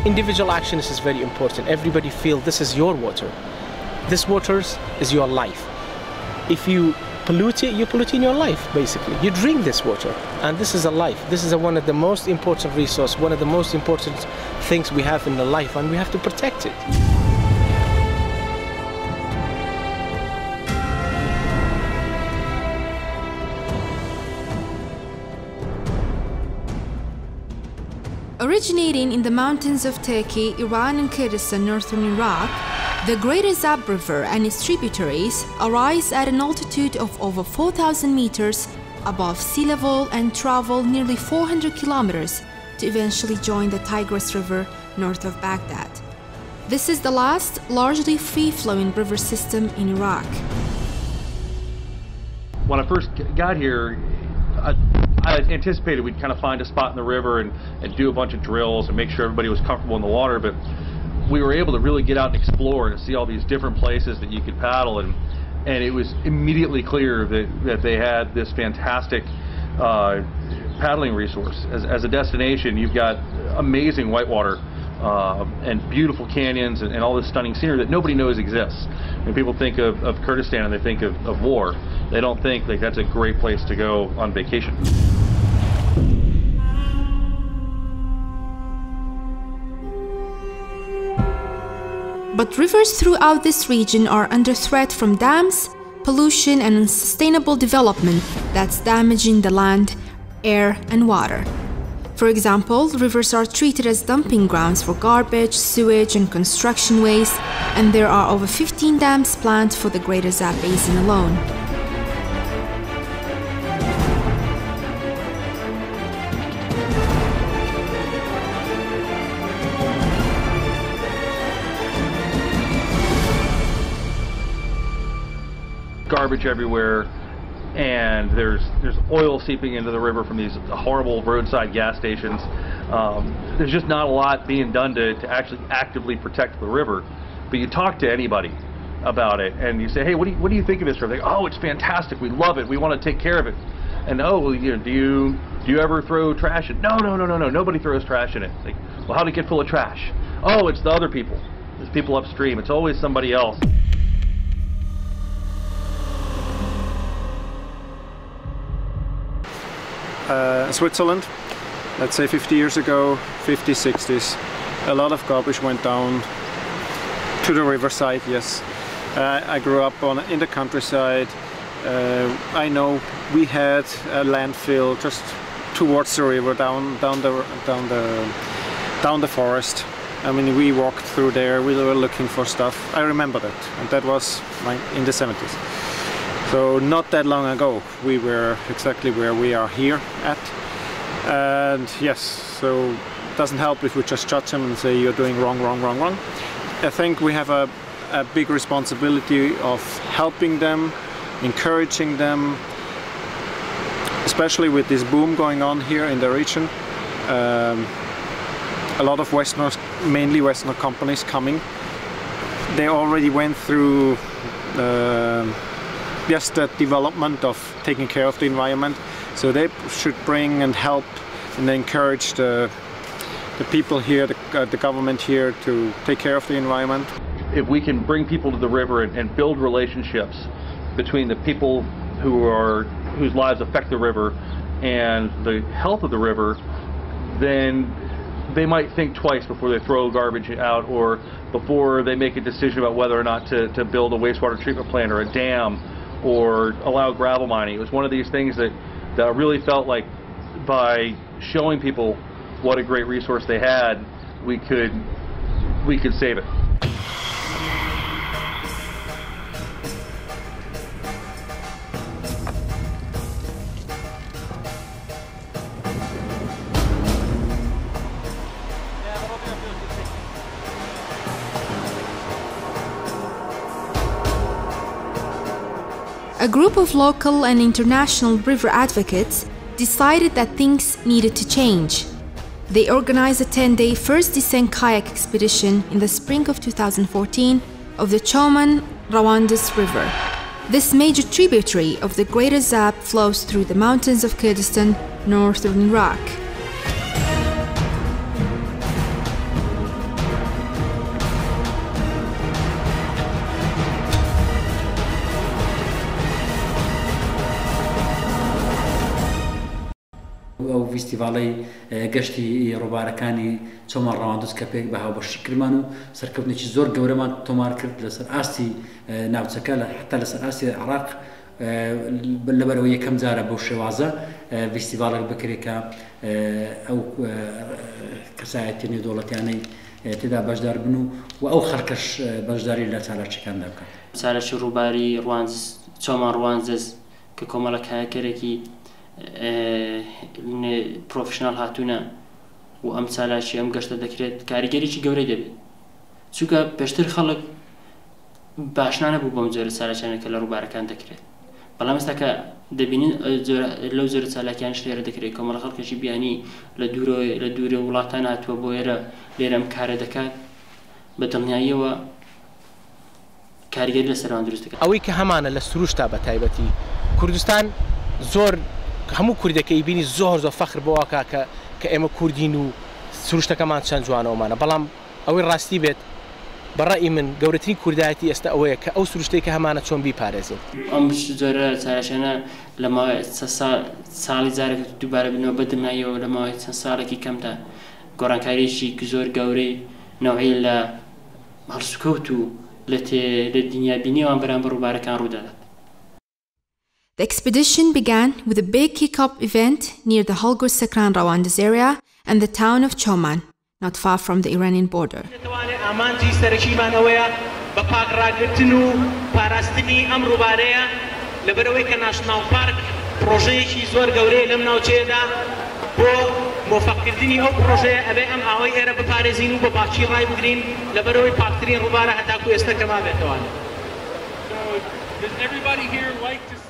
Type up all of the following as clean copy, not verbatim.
individual action is very important. Everybody feel this is your water. This water is your life. If you pollute it, you're polluting your life, basically. You drink this water, and this is a life. This is one of the most important resources, one of the most important things we have in the life, and we have to protect it. Originating in the mountains of Turkey, Iran and Kurdistan, northern Iraq, the Great Azab River and its tributaries arise at an altitude of over 4,000 meters above sea level and travel nearly 400 kilometers to eventually join the Tigris River north of Baghdad. This is the last largely free-flowing river system in Iraq. When I first got here, I anticipated we'd kind of find a spot in the river and do a bunch of drills and make sure everybody was comfortable in the water, but we were able to really get out and explore and see all these different places that you could paddle, and it was immediately clear that they had this fantastic paddling resource. As a destination, you've got amazing whitewater and beautiful canyons and all this stunning scenery that nobody knows exists. When people think of Kurdistan and they think of war, they don't think like that's a great place to go on vacation. But rivers throughout this region are under threat from dams, pollution, and unsustainable development that's damaging the land, air, and water. For example, rivers are treated as dumping grounds for garbage, sewage, and construction waste, and there are over 15 dams planned for the Great Azab Basin alone. Garbage everywhere, and there's oil seeping into the river from these horrible roadside gas stations. There's just not a lot being done to actually actively protect the river. But you talk to anybody about it, and you say, hey, what do you think of this river? They go, oh, it's fantastic. We love it. We want to take care of it. And oh, well, you know, do you ever throw trash in? No. Nobody throws trash in it. Like, well, how did it get full of trash? Oh, it's the other people. There's people upstream. It's always somebody else. Switzerland, let's say 50 years ago, 50s, 60s, a lot of garbage went down to the riverside, yes. I grew up in the countryside. I know we had a landfill just towards the river, down the forest. I mean, we walked through there, we were looking for stuff. I remember that, and that was in the 70s. So not that long ago, we were exactly where we are here at. And yes, so it doesn't help if we just judge them and say you're doing wrong. I think we have a big responsibility of helping them, encouraging them, especially with this boom going on here in the region. A lot of Westerners, mainly Western companies coming. They already went through just the development of taking care of the environment, so they should bring and help and encourage the people here, the government here, to take care of the environment. If we can bring people to the river and build relationships between the people whose lives affect the river and the health of the river, then they might think twice before they throw garbage out, or before they make a decision about whether or not to build a wastewater treatment plant or a dam or allow gravel mining. It was one of these things that I really felt like by showing people what a great resource they had, we could save it. A group of local and international river advocates decided that things needed to change. They organized a 10-day first descent kayak expedition in the spring of 2014 of the Choman-Rawanduz River. This major tributary of the Great Azab flows through the mountains of Kurdistan, northern Iraq. فيستيفالي قشتي روباركاني Choman-Rawanduz کە پێک بەهاو بەشی کردمان و سەرکەوتنێکی زۆر گەورەمان تۆمار کرد لەسەر ئاستی ناوچەکە حتا لەسەر ئاستی عێراق لەبەرەوەی یەکەم جارە بەو شێوازە فیستیڤالێک بکرێت کە ئەو کەسایەتی نێودەوڵەتیانەی تێدا بەشدار بن و ئەو خەڵکەش بەشداری لە چالەرچەکاندا بکەن. چالەرچی ڕووباری Choman-Rawanduz کە کۆمەڵە کایەکەرێکی پرۆفشنال هاتوونە و ئەم چالاشی ئەم گەشتە دەکرێت کاریگەریی گەورەی دەبێت چونکە پێشتر خەڵک باشنا نەبوو بەم جۆرە چالاکیانە کە لە ڕووبارەکان دەکرێت بەڵام ئێستا کە دەبینین لەو جۆرە چالاکیانش لێرە دەکرێت کۆمەڵە خەڵکێکی بیانی لە دوورە وڵاتان هاتووە بۆ ئێرە لێرە ئەم کارە دەکات بە دڵنیاییەوە کاریگەری لەسەروان دروست دەکات. ئەوەی کە هەمانە لە سروشتا بە تایبەتی کوردستان زۆر هەموو کوردەکەی بینی زۆر فەخر بۆواکە کە ئێمە کوردین و سروشتەکەمان چەند جوانەوەمانە بەڵام ئەوەی ڕاستی بێت بەڕای من گەورەترین کوردایەتی ئێستا ئەوەیە کە ئەو سروشتەی کە هەمانە چۆن بیپارێزین. ئەم جۆرە چالاشانە لە ماوەی ساڵی جارێک دووبارە بنەوە بەدڵنیاییەوە لە ماوەی چەند ساڵێکی کەمدا گۆڕانکاریی زۆر گەورەی نەوعی لە هەڵسوکەوت و لە دنیابینیەوان بەرامبەر ڕووبارەکان ڕوودەدات. The expedition began with a big kick-up event near the Choman-Rawanduz area and the town of Choman, not far from the Iranian border. Does everybody here like to see?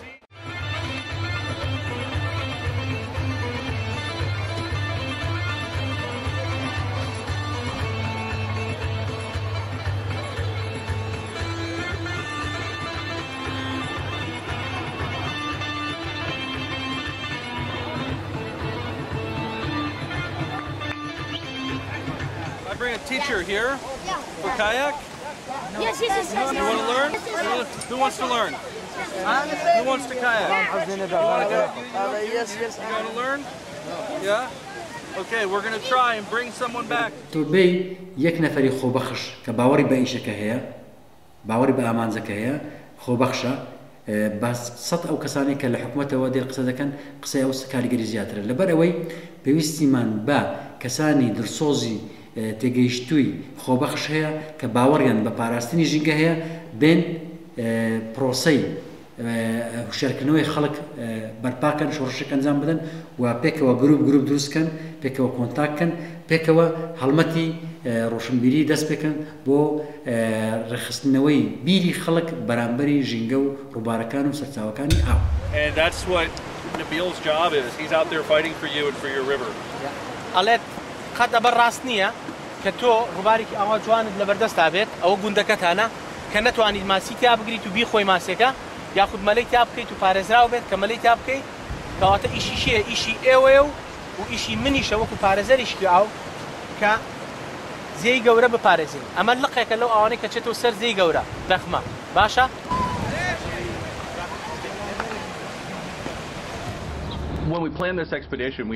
I bring a teacher here for kayak. Yes. You want to learn? Who wants to learn? Who wants to kayak? Yes. You want to learn? Yeah? Okay, we're going to try and bring someone back. توربي يك نفري خو بخش كباوري بأيشك هي باوري بأمانزك هي خو بخشة بس صد أو كساني كان لحكومته ودي القصة كان قصة أو كاريجري زيادة لبروي بيستيمان با كساني درسوزي تجيشتوي خو بخش هي كباوريان بباراستني جينجا هي بين بروسي شاركنوي خلق برباكن شورشكن زام بدن وبيكوا جروب دروسكن بيكوا كونتاكن بيكوا هلمتي روشنبيري داس بيكن بو رخصنوي بيري خلق برامبري جينجو روباركان وسرتاوكاني او. And that's what Nabil's job is. He's out there fighting for you and for your river. قالت قد براستنيه كتو روبارك او جوان لبردستا بيت او گوندكتانا كنتواني ماسيتي ابغريتو بي خوي ماسيكا ياخذ مليتي ابكي تو بارزراو بيت كمليتي ابكي كواتا ايشي شي ايشي ايو وإيشي مني شوكو بارزريش كاو كا زي جورا ببارزين اما لقيك لو اواني كتشتو سر زي جورا ضخمه باشا. When we planned this expedition,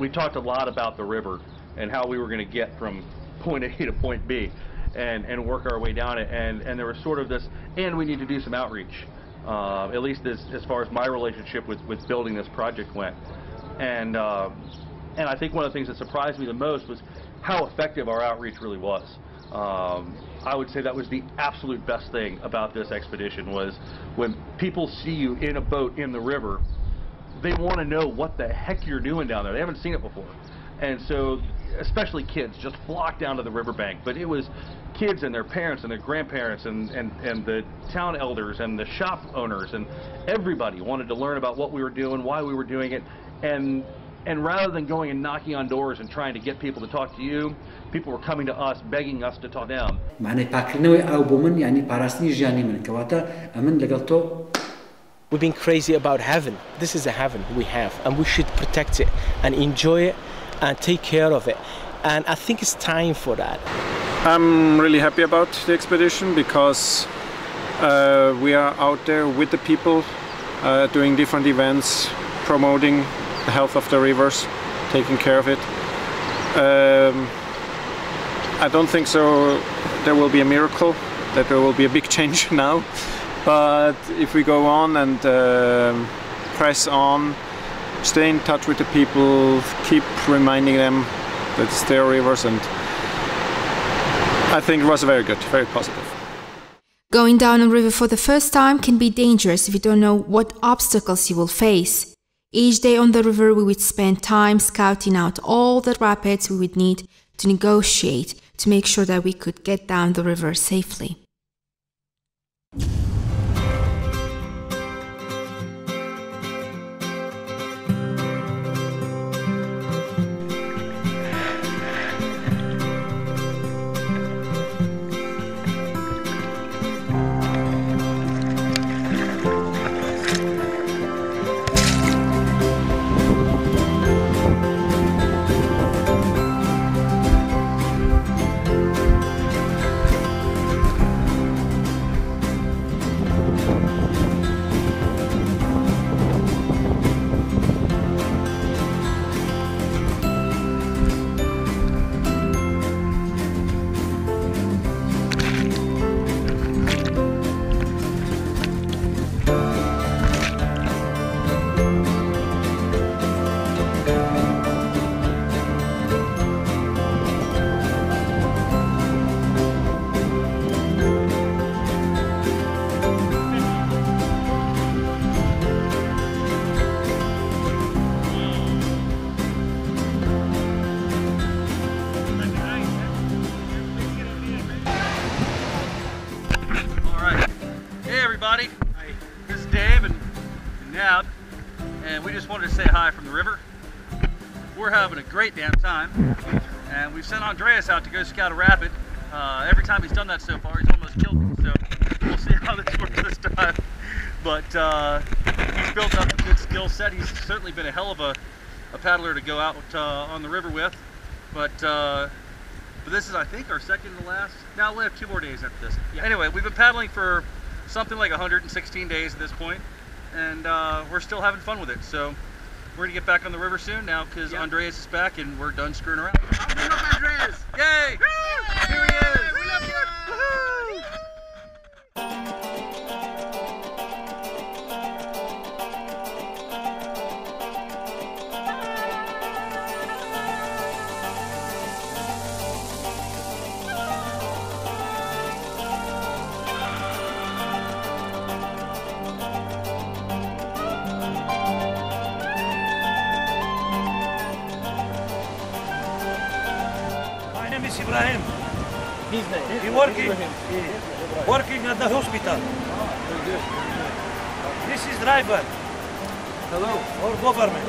we talked a lot about the river and how we were going to get from point A to point B and work our way down it, and there was sort of this, and we need to do some outreach, at least as far as my relationship with building this project went, and I think one of the things that surprised me the most was how effective our outreach really was. I would say that was the absolute best thing about this expedition was when people see you in a boat in the river, they want to know what the heck you're doing down there. They haven't seen it before. And so, especially kids, just flock down to the riverbank. But it was kids and their parents and their grandparents and the town elders and the shop owners and everybody wanted to learn about what we were doing, why we were doing it. And rather than going and knocking on doors and trying to get people to talk to you, people were coming to us, begging us to talk to them. We've been crazy about heaven. This is a heaven we have, and we should protect it and enjoy it and take care of it. And I think it's time for that. I'm really happy about the expedition because we are out there with the people doing different events, promoting the health of the rivers, taking care of it. I don't think so there will be a miracle, that there will be a big change now, but if we go on and press on, stay in touch with the people, keep reminding them that it's their rivers, and I think it was very good, very positive. Going down a river for the first time can be dangerous if you don't know what obstacles you will face. Each day on the river we would spend time scouting out all the rapids we would need to negotiate to make sure that we could get down the river safely. This is Dave and Nab, and we just wanted to say hi from the river. We're having a great damn time, and we've sent Andreas out to go scout a rapid. Every time he's done that so far, he's almost killed me, so we'll see how this works this time. But he's built up a good skill set. He's certainly been a hell of a paddler to go out on the river with. But this is, I think, our second to last. Now we'll have 2 more days after this. Yeah. Anyway, we've been paddling for something like 116 days at this point, and we're still having fun with it. So we're gonna get back on the river soon now because Andreas is back and we're done screwing around. We love Andreas! Yay! Here he is! We love you! Ibrahim. His name? He working at the hospital. Very good. This is driver. Hello. Or government.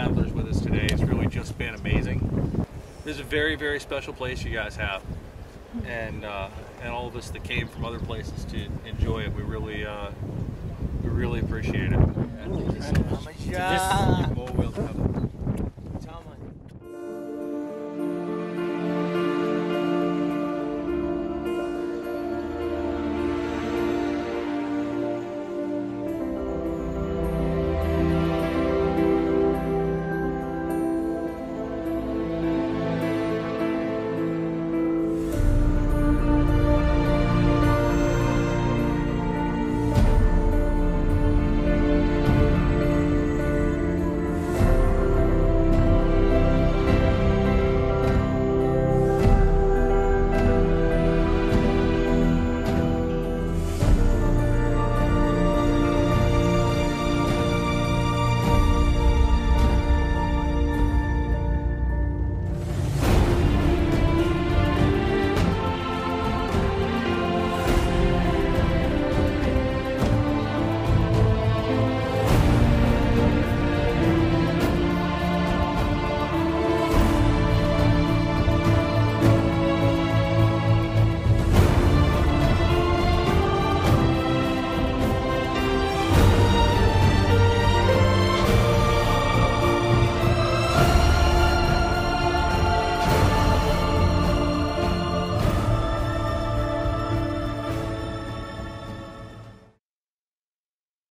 travelers with us today. It's really just been amazing. This is a very, very special place you guys have, and all of us that came from other places to enjoy it. We really appreciate it.